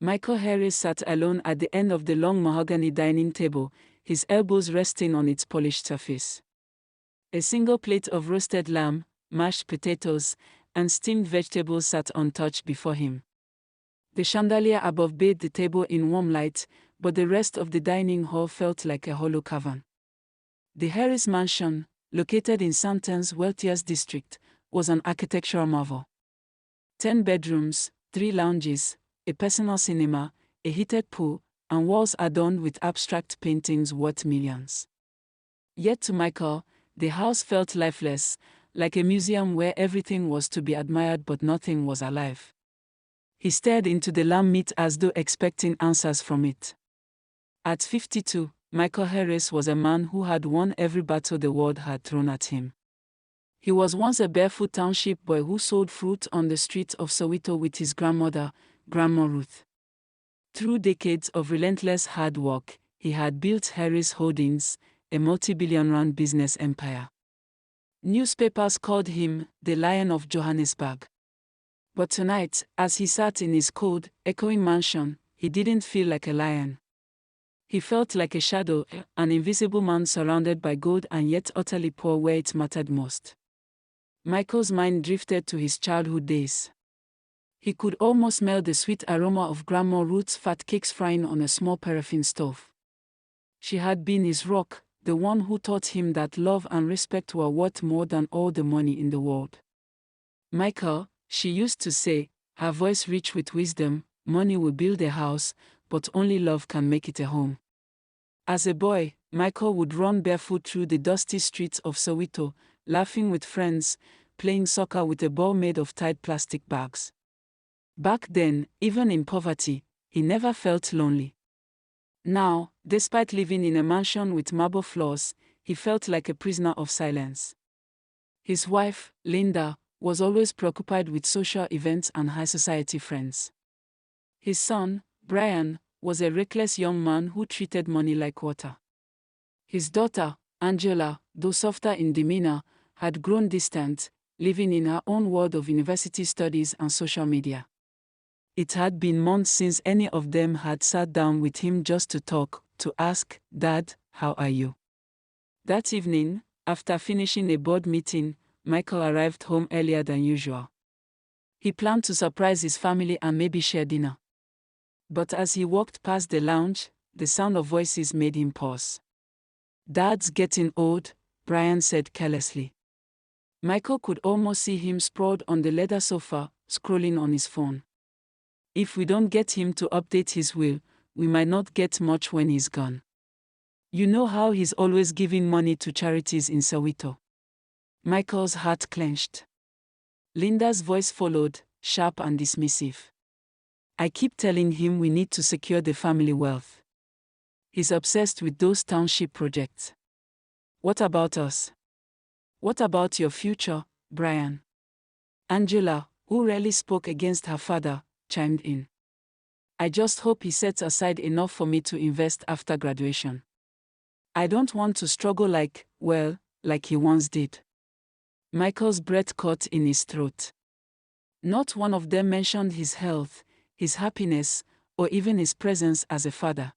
Michael Harris sat alone at the end of the long mahogany dining table, his elbows resting on its polished surface. A single plate of roasted lamb, mashed potatoes, and steamed vegetables sat untouched before him. The chandelier above bathed the table in warm light, but the rest of the dining hall felt like a hollow cavern. The Harris mansion, located in Sandton's wealthiest district, was an architectural marvel. 10 bedrooms, 3 lounges, a personal cinema, a heated pool, and walls adorned with abstract paintings worth millions. Yet to Michael, the house felt lifeless, like a museum where everything was to be admired but nothing was alive. He stared into the lamb meat as though expecting answers from it. At 52, Michael Harris was a man who had won every battle the world had thrown at him. He was once a barefoot township boy who sold fruit on the streets of Soweto with his grandmother, Grandma Ruth. Through decades of relentless hard work, he had built Harris Holdings, a multi-billion-rand business empire. Newspapers called him the Lion of Johannesburg. But tonight, as he sat in his cold, echoing mansion, he didn't feel like a lion. He felt like a shadow, an invisible man surrounded by gold and yet utterly poor where it mattered most. Michael's mind drifted to his childhood days. He could almost smell the sweet aroma of Grandma Ruth's fat cakes frying on a small paraffin stove. She had been his rock, the one who taught him that love and respect were worth more than all the money in the world. Michael, she used to say, her voice rich with wisdom, money will build a house, but only love can make it a home. As a boy, Michael would run barefoot through the dusty streets of Soweto, laughing with friends, playing soccer with a ball made of tied plastic bags. Back then, even in poverty, he never felt lonely. Now, despite living in a mansion with marble floors, he felt like a prisoner of silence. His wife, Linda, was always preoccupied with social events and high society friends. His son, Brian, was a reckless young man who treated money like water. His daughter, Angela, though softer in demeanor, had grown distant, living in her own world of university studies and social media. It had been months since any of them had sat down with him just to talk, to ask, "Dad, how are you?" That evening, after finishing a board meeting, Michael arrived home earlier than usual. He planned to surprise his family and maybe share dinner. But as he walked past the lounge, the sound of voices made him pause. "Dad's getting old," Brian said carelessly. Michael could almost see him sprawled on the leather sofa, scrolling on his phone. "If we don't get him to update his will, we might not get much when he's gone. You know how he's always giving money to charities in Soweto." Michael's heart clenched. Linda's voice followed, sharp and dismissive. "I keep telling him we need to secure the family wealth. He's obsessed with those township projects. What about us? What about your future, Brian?" Angela, who rarely spoke against her father, chimed in. "I just hope he sets aside enough for me to invest after graduation. I don't want to struggle like he once did." Michael's breath caught in his throat. Not one of them mentioned his health, his happiness, or even his presence as a father.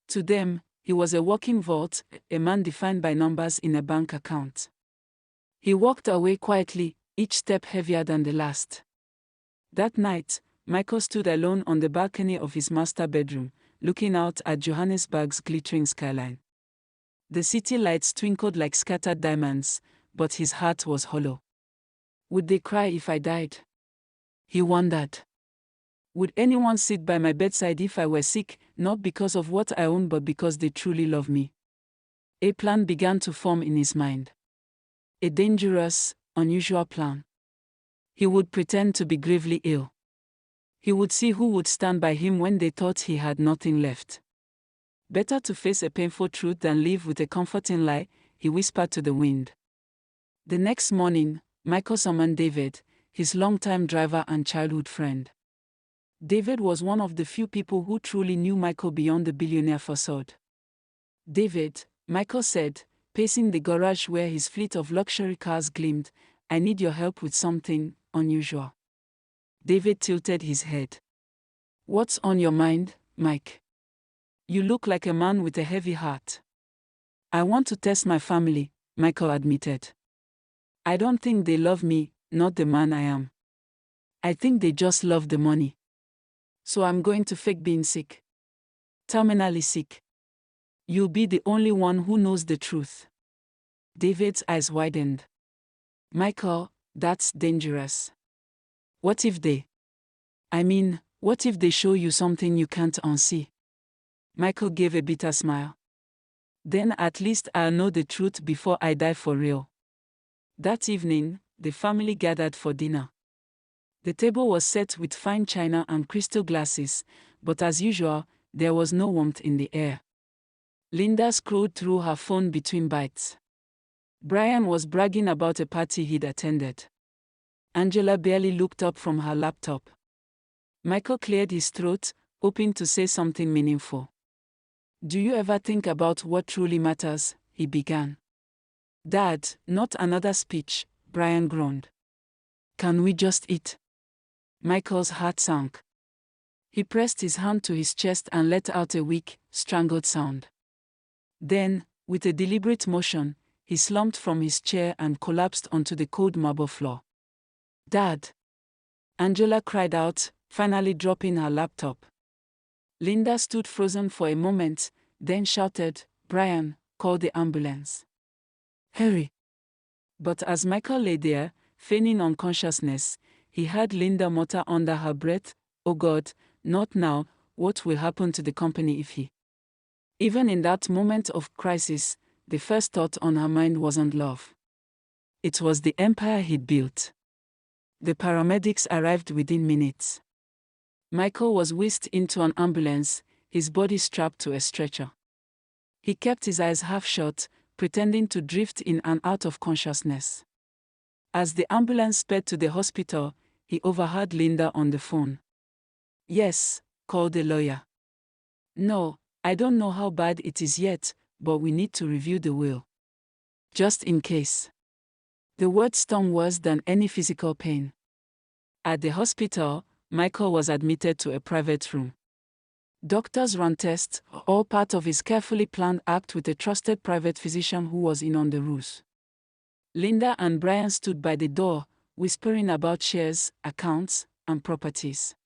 To them, he was a walking vault, a man defined by numbers in a bank account. He walked away quietly, each step heavier than the last. That night, Michael stood alone on the balcony of his master bedroom, looking out at Johannesburg's glittering skyline. The city lights twinkled like scattered diamonds, but his heart was hollow. Would they cry if I died? He wondered. Would anyone sit by my bedside if I were sick, not because of what I own but because they truly love me? A plan began to form in his mind. A dangerous, unusual plan. He would pretend to be gravely ill. He would see who would stand by him when they thought he had nothing left. Better to face a painful truth than live with a comforting lie, he whispered to the wind. The next morning, Michael summoned David, his longtime driver and childhood friend. David was one of the few people who truly knew Michael beyond the billionaire facade. "David," Michael said, pacing the garage where his fleet of luxury cars gleamed, "I need your help with something unusual." David tilted his head. What's on your mind, Mike? You look like a man with a heavy heart. I want to test my family, Michael admitted. I don't think they love me, not the man I am. I think they just love the money. So I'm going to fake being sick. Terminally sick. You'll be the only one who knows the truth. David's eyes widened. Michael, that's dangerous. What if they? What if they show you something you can't unsee? Michael gave a bitter smile. Then at least I'll know the truth before I die for real. That evening, the family gathered for dinner. The table was set with fine china and crystal glasses, but as usual, there was no warmth in the air. Linda scrolled through her phone between bites. Brian was bragging about a party he'd attended. Angela barely looked up from her laptop. Michael cleared his throat, hoping to say something meaningful. Do you ever think about what truly matters? He began. Dad, not another speech, Brian groaned. Can we just eat? Michael's heart sank. He pressed his hand to his chest and let out a weak, strangled sound. Then, with a deliberate motion, he slumped from his chair and collapsed onto the cold marble floor. Dad! Angela cried out, finally dropping her laptop. Linda stood frozen for a moment, then shouted, Brian, call the ambulance. Hurry! But as Michael lay there, feigning unconsciousness, he heard Linda mutter under her breath, Oh God, not now, what will happen to the company if he? Even in that moment of crisis, the first thought on her mind wasn't love. It was the empire he'd built. The paramedics arrived within minutes. Michael was whisked into an ambulance, his body strapped to a stretcher. He kept his eyes half shut, pretending to drift in and out of consciousness. As the ambulance sped to the hospital, he overheard Linda on the phone. Yes, called the lawyer. No, I don't know how bad it is yet, but we need to review the will. Just in case. The word stung worse than any physical pain. At the hospital, Michael was admitted to a private room. Doctors ran tests, all part of his carefully planned act with a trusted private physician who was in on the ruse. Linda and Brian stood by the door, whispering about shares, accounts, and properties.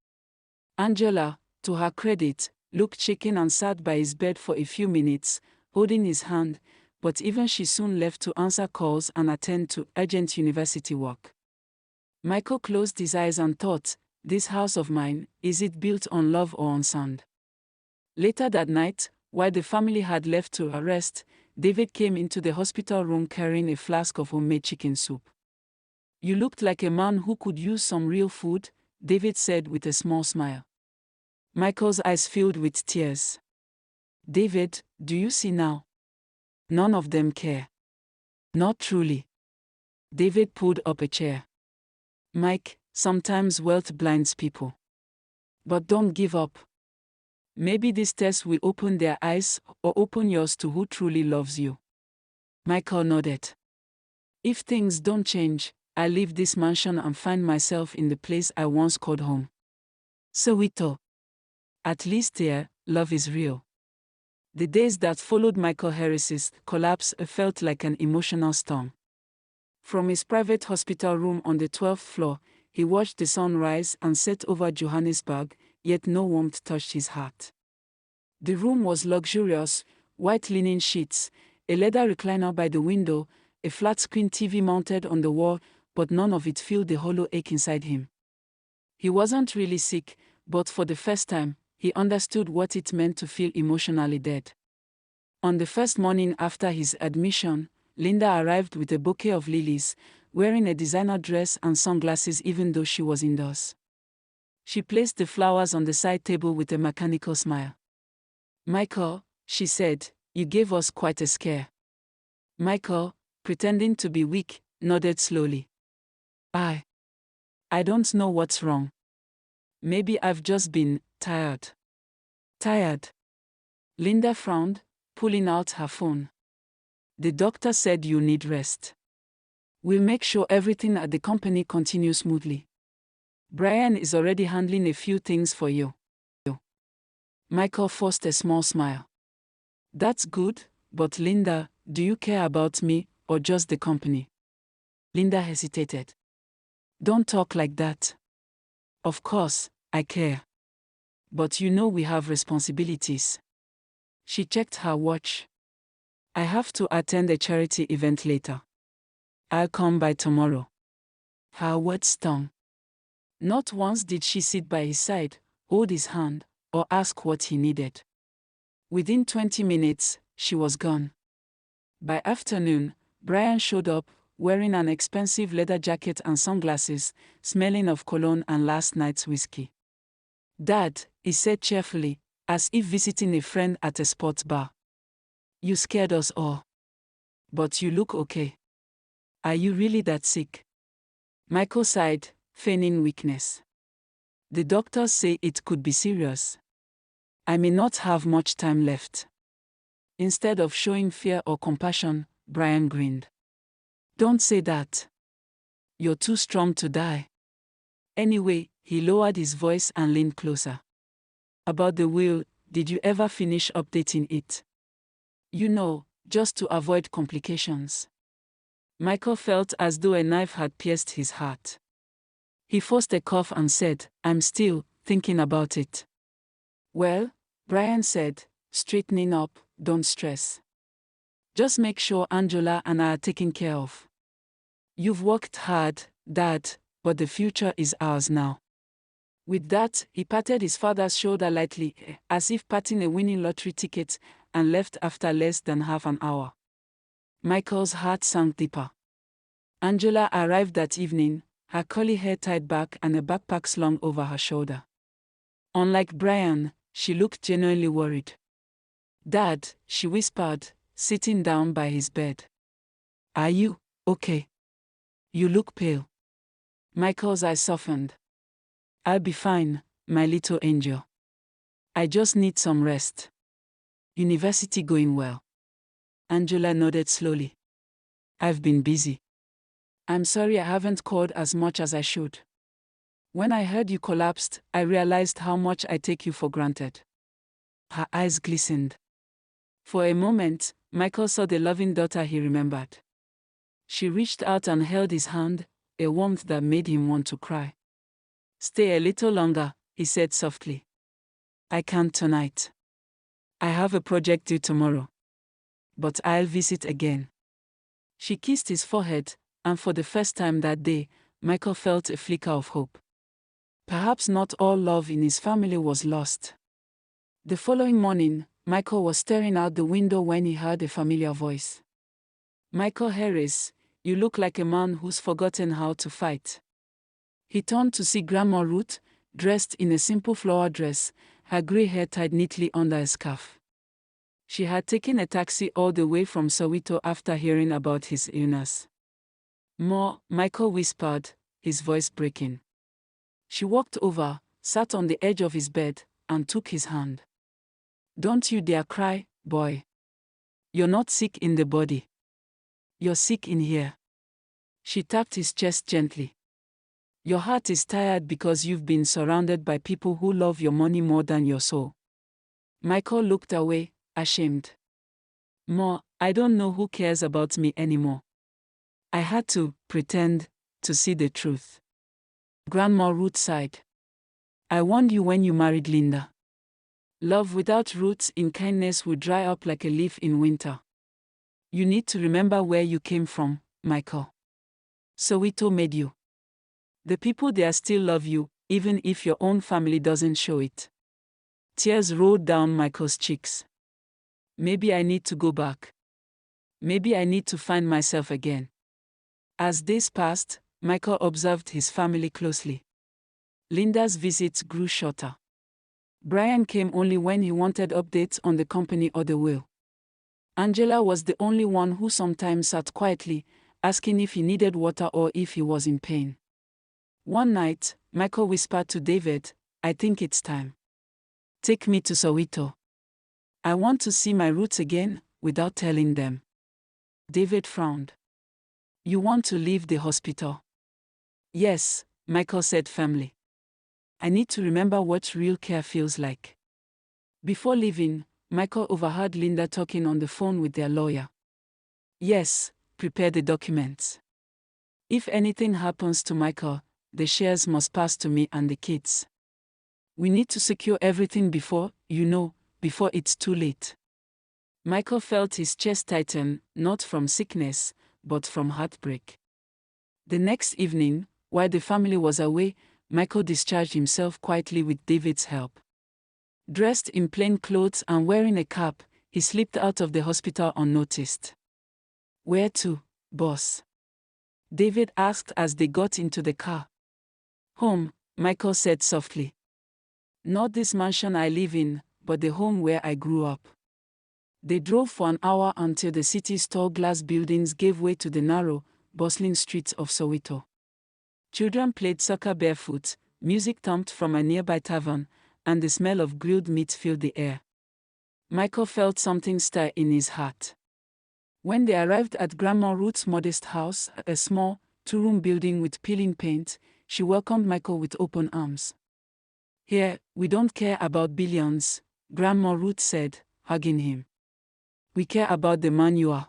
Angela, to her credit, looked shaken and sat by his bed for a few minutes, holding his hand, but even she soon left to answer calls and attend to urgent university work. Michael closed his eyes and thought, this house of mine, is it built on love or on sand? Later that night, while the family had left to rest, David came into the hospital room carrying a flask of homemade chicken soup. You looked like a man who could use some real food, David said with a small smile. Michael's eyes filled with tears. David, do you see now? None of them care. Not truly. David pulled up a chair. Mike, sometimes wealth blinds people. But don't give up. Maybe this test will open their eyes, or open yours to who truly loves you. Michael nodded. If things don't change, I'll leave this mansion and find myself in the place I once called home. Soweto. At least there, love is real. The days that followed Michael Harris's collapse felt like an emotional storm. From his private hospital room on the 12th floor, he watched the sun rise and set over Johannesburg, yet no warmth touched his heart. The room was luxurious, white linen sheets, a leather recliner by the window, a flat-screen TV mounted on the wall, but none of it filled the hollow ache inside him. He wasn't really sick, but for the first time, he understood what it meant to feel emotionally dead. On the first morning after his admission, Linda arrived with a bouquet of lilies, wearing a designer dress and sunglasses even though she was indoors. She placed the flowers on the side table with a mechanical smile. Michael, she said, you gave us quite a scare. Michael, pretending to be weak, nodded slowly. I don't know what's wrong. Maybe I've just been tired. Tired? Linda frowned, pulling out her phone. The doctor said you need rest. We'll make sure everything at the company continues smoothly. Brian is already handling a few things for you. Michael forced a small smile. That's good, but Linda, do you care about me, or just the company? Linda hesitated. Don't talk like that. Of course, I care. But you know we have responsibilities. She checked her watch. I have to attend a charity event later. I'll come by tomorrow. Her words stung. Not once did she sit by his side, hold his hand, or ask what he needed. Within 20 minutes, she was gone. By afternoon, Brian showed up, wearing an expensive leather jacket and sunglasses, smelling of cologne and last night's whiskey. Dad, he said cheerfully, as if visiting a friend at a sports bar. You scared us all. But you look okay. Are you really that sick? Michael sighed, feigning weakness. The doctors say it could be serious. I may not have much time left. Instead of showing fear or compassion, Brian grinned. Don't say that. You're too strong to die. Anyway, he lowered his voice and leaned closer. About the will, did you ever finish updating it? You know, just to avoid complications. Michael felt as though a knife had pierced his heart. He forced a cough and said, I'm still thinking about it. Well, Brian said, straightening up, don't stress. Just make sure Angela and I are taken care of. You've worked hard, Dad, but the future is ours now. With that, he patted his father's shoulder lightly, as if patting a winning lottery ticket, and left after less than half an hour. Michael's heart sank deeper. Angela arrived that evening, her curly hair tied back and a backpack slung over her shoulder. Unlike Brian, she looked genuinely worried. Dad, she whispered, sitting down by his bed. Are you okay? You look pale. Michael's eyes softened. I'll be fine, my little angel. I just need some rest. University going well? Angela nodded slowly. I've been busy. I'm sorry I haven't called as much as I should. When I heard you collapsed, I realized how much I take you for granted. Her eyes glistened. For a moment, Michael saw the loving daughter he remembered. She reached out and held his hand, a warmth that made him want to cry. Stay a little longer, he said softly. I can't tonight. I have a project due tomorrow. But I'll visit again. She kissed his forehead, and for the first time that day, Michael felt a flicker of hope. Perhaps not all love in his family was lost. The following morning, Michael was staring out the window when he heard a familiar voice. Michael Harris, you look like a man who's forgotten how to fight. He turned to see Grandma Ruth, dressed in a simple flower dress, her gray hair tied neatly under a scarf. She had taken a taxi all the way from Soweto after hearing about his illness. More, Michael whispered, his voice breaking. She walked over, sat on the edge of his bed, and took his hand. Don't you dare cry, boy. You're not sick in the body. You're sick in here. She tapped his chest gently. Your heart is tired because you've been surrounded by people who love your money more than your soul. Michael looked away, ashamed. Ma, I don't know who cares about me anymore. I had to pretend to see the truth. Grandma Ruth sighed. I warned you when you married Linda. Love without roots in kindness will dry up like a leaf in winter. You need to remember where you came from, Michael. Soweto made you. The people there still love you, even if your own family doesn't show it. Tears rolled down Michael's cheeks. Maybe I need to go back. Maybe I need to find myself again. As days passed, Michael observed his family closely. Linda's visits grew shorter. Brian came only when he wanted updates on the company or the will. Angela was the only one who sometimes sat quietly, asking if he needed water or if he was in pain. One night, Michael whispered to David, I think it's time. Take me to Soweto. I want to see my roots again, without telling them. David frowned. You want to leave the hospital? Yes, Michael said firmly. I need to remember what real care feels like. Before leaving, Michael overheard Linda talking on the phone with their lawyer. Yes, prepare the documents. If anything happens to Michael, the shares must pass to me and the kids. We need to secure everything before it's too late. Michael felt his chest tighten, not from sickness, but from heartbreak. The next evening, while the family was away, Michael discharged himself quietly with David's help. Dressed in plain clothes and wearing a cap, he slipped out of the hospital unnoticed. Where to, boss? David asked as they got into the car. Home, Michael said softly. Not this mansion I live in, but the home where I grew up. They drove for an hour until the city's tall glass buildings gave way to the narrow, bustling streets of Soweto. Children played soccer barefoot, music thumped from a nearby tavern, and the smell of grilled meat filled the air. Michael felt something stir in his heart. When they arrived at Grandma Ruth's modest house, a small, two-room building with peeling paint, she welcomed Michael with open arms. Here, we don't care about billions, Grandma Ruth said, hugging him. We care about the man you are.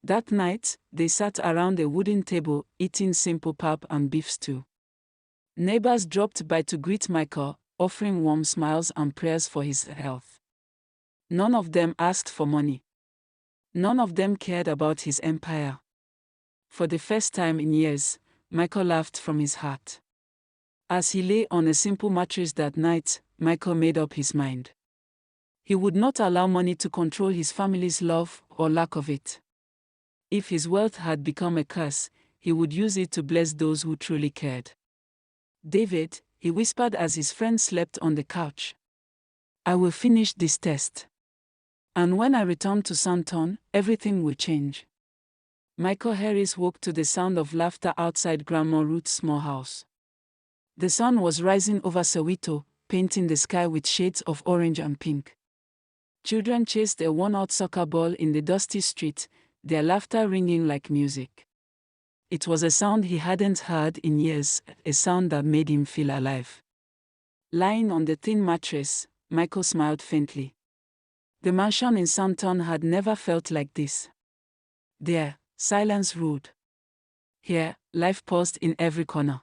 That night, they sat around a wooden table, eating simple pap and beef stew. Neighbors dropped by to greet Michael, offering warm smiles and prayers for his health. None of them asked for money. None of them cared about his empire. For the first time in years, Michael laughed from his heart. As he lay on a simple mattress that night, Michael made up his mind. He would not allow money to control his family's love or lack of it. If his wealth had become a curse, he would use it to bless those who truly cared. David, he whispered as his friend slept on the couch. I will finish this test. And when I return to Santon, everything will change. Michael Harris woke to the sound of laughter outside Grandma Ruth's small house. The sun was rising over Soweto, painting the sky with shades of orange and pink. Children chased a worn-out soccer ball in the dusty street, their laughter ringing like music. It was a sound he hadn't heard in years, a sound that made him feel alive. Lying on the thin mattress, Michael smiled faintly. The mansion in Santon had never felt like this. There, silence ruled. Here, life paused in every corner.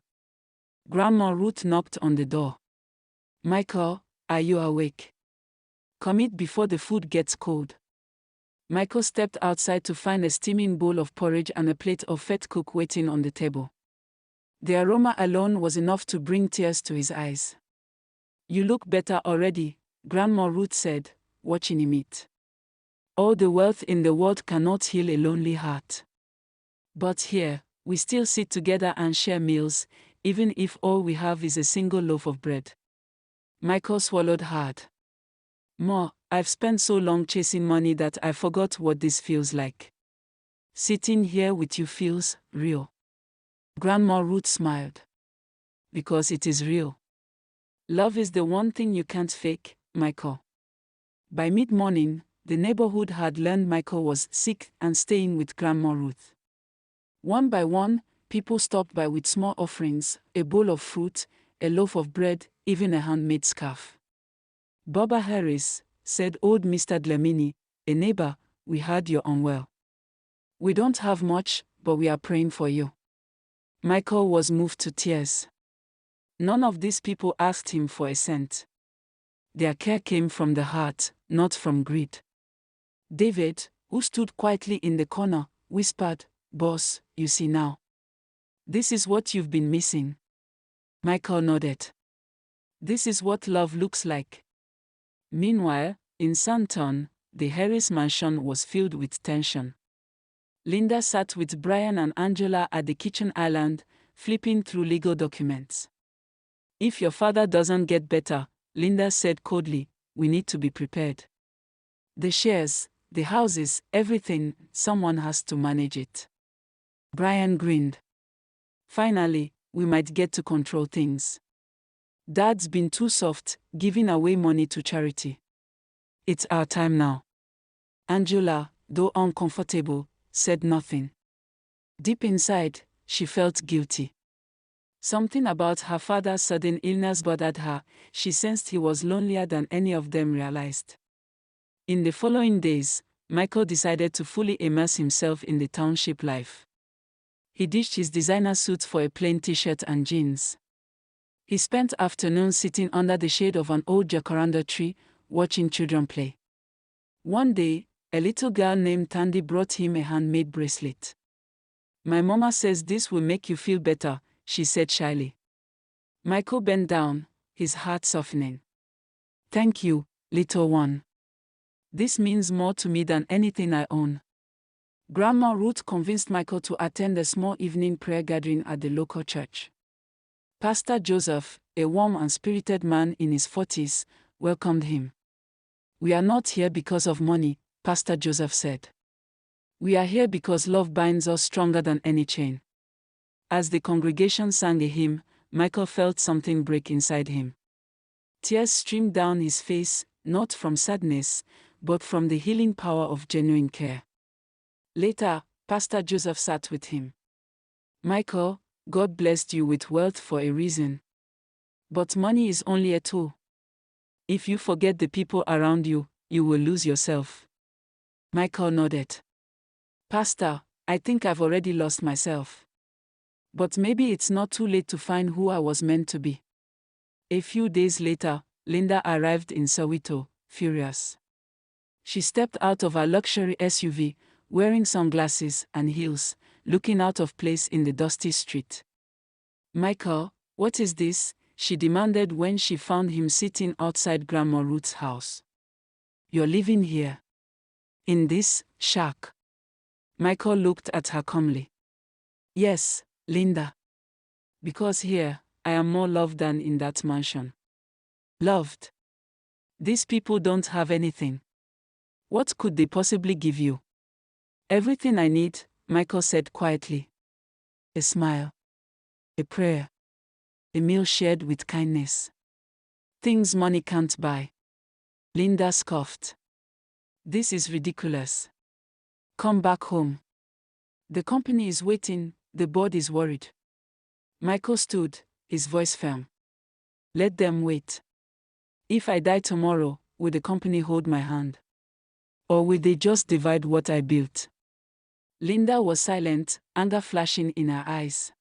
Grandma Ruth knocked on the door. Michael, are you awake? Come eat before the food gets cold. Michael stepped outside to find a steaming bowl of porridge and a plate of fat cook waiting on the table. The aroma alone was enough to bring tears to his eyes. You look better already, Grandma Ruth said, watching him eat. All the wealth in the world cannot heal a lonely heart. But here, we still sit together and share meals, even if all we have is a single loaf of bread. Michael swallowed hard. Ma, I've spent so long chasing money that I forgot what this feels like. Sitting here with you feels real. Grandma Ruth smiled. Because it is real. Love is the one thing you can't fake, Michael. By mid-morning, the neighborhood had learned Michael was sick and staying with Grandma Ruth. One by one, people stopped by with small offerings, a bowl of fruit, a loaf of bread, even a handmade scarf. Baba Harris, said old Mr. Dlamini, a neighbor, we heard you're unwell. We don't have much, but we are praying for you. Michael was moved to tears. None of these people asked him for a cent. Their care came from the heart, not from greed. David, who stood quietly in the corner, whispered, Boss, you see now. This is what you've been missing. Michael nodded. This is what love looks like. Meanwhile, in Santon, the Harris mansion was filled with tension. Linda sat with Brian and Angela at the kitchen island, flipping through legal documents. If your father doesn't get better, Linda said coldly, we need to be prepared. The shares, the houses, everything, someone has to manage it. Brian grinned. Finally, we might get to control things. Dad's been too soft, giving away money to charity. It's our time now. Angela, though uncomfortable, said nothing. Deep inside, she felt guilty. Something about her father's sudden illness bothered her. She sensed he was lonelier than any of them realized. In the following days, Michael decided to fully immerse himself in the township life. He ditched his designer suit for a plain t-shirt and jeans. He spent afternoons sitting under the shade of an old jacaranda tree, watching children play. One day, a little girl named Tandy brought him a handmade bracelet. "My mama says this will make you feel better," she said shyly. Michael bent down, his heart softening. "Thank you, little one. This means more to me than anything I own." Grandma Ruth convinced Michael to attend a small evening prayer gathering at the local church. Pastor Joseph, a warm and spirited man in his 40s, welcomed him. "We are not here because of money," Pastor Joseph said. "We are here because love binds us stronger than any chain." As the congregation sang a hymn, Michael felt something break inside him. Tears streamed down his face, not from sadness, but from the healing power of genuine care. Later, Pastor Joseph sat with him. "Michael, God blessed you with wealth for a reason. But money is only a tool. If you forget the people around you, you will lose yourself." Michael nodded. "Pastor, I think I've already lost myself. But maybe it's not too late to find who I was meant to be." A few days later, Linda arrived in Soweto, furious. She stepped out of her luxury SUV, wearing sunglasses and heels, looking out of place in the dusty street. "Michael, what is this?" she demanded when she found him sitting outside Grandma Ruth's house. "You're living here? In this shack?" Michael looked at her calmly. "Yes, Linda. Because here, I am more loved than in that mansion." "Loved? These people don't have anything. What could they possibly give you?" "Everything I need," Michael said quietly. "A smile. A prayer. A meal shared with kindness. Things money can't buy." Linda scoffed. "This is ridiculous. Come back home. The company is waiting, the board is worried." Michael stood, his voice firm. "Let them wait. If I die tomorrow, will the company hold my hand? Or will they just divide what I built?" Linda was silent, anger flashing in her eyes.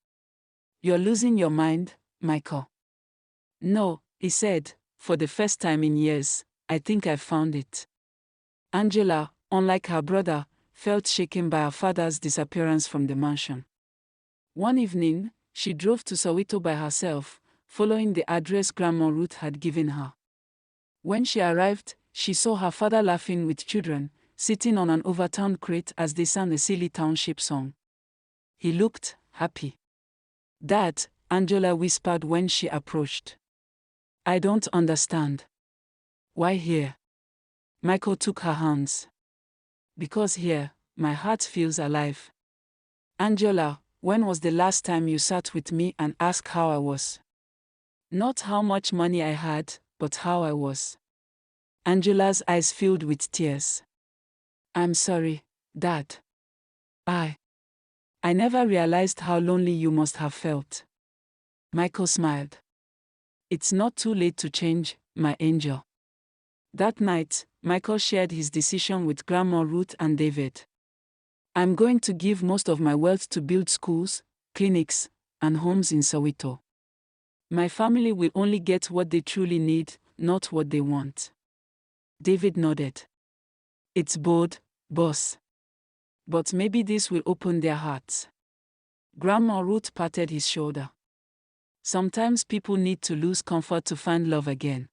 "You're losing your mind, Michael." "No," he said, "for the first time in years, I think I've found it." Angela, unlike her brother, felt shaken by her father's disappearance from the mansion. One evening, she drove to Soweto by herself, following the address Grandma Ruth had given her. When she arrived, she saw her father laughing with children, sitting on an overturned crate as they sang a silly township song. He looked happy. "Dad," Angela whispered when she approached. "I don't understand. Why here?" Michael took her hands. "Because here, my heart feels alive." "Angela, when was the last time you sat with me and asked how I was? Not how much money I had, but how I was." Angela's eyes filled with tears. "I'm sorry, Dad. I never realized how lonely you must have felt." Michael smiled. "It's not too late to change, my angel." That night, Michael shared his decision with Grandma Ruth and David. "I'm going to give most of my wealth to build schools, clinics, and homes in Soweto. My family will only get what they truly need, not what they want." David nodded. "It's bold, boss. But maybe this will open their hearts." Grandma Ruth patted his shoulder. "Sometimes people need to lose comfort to find love again."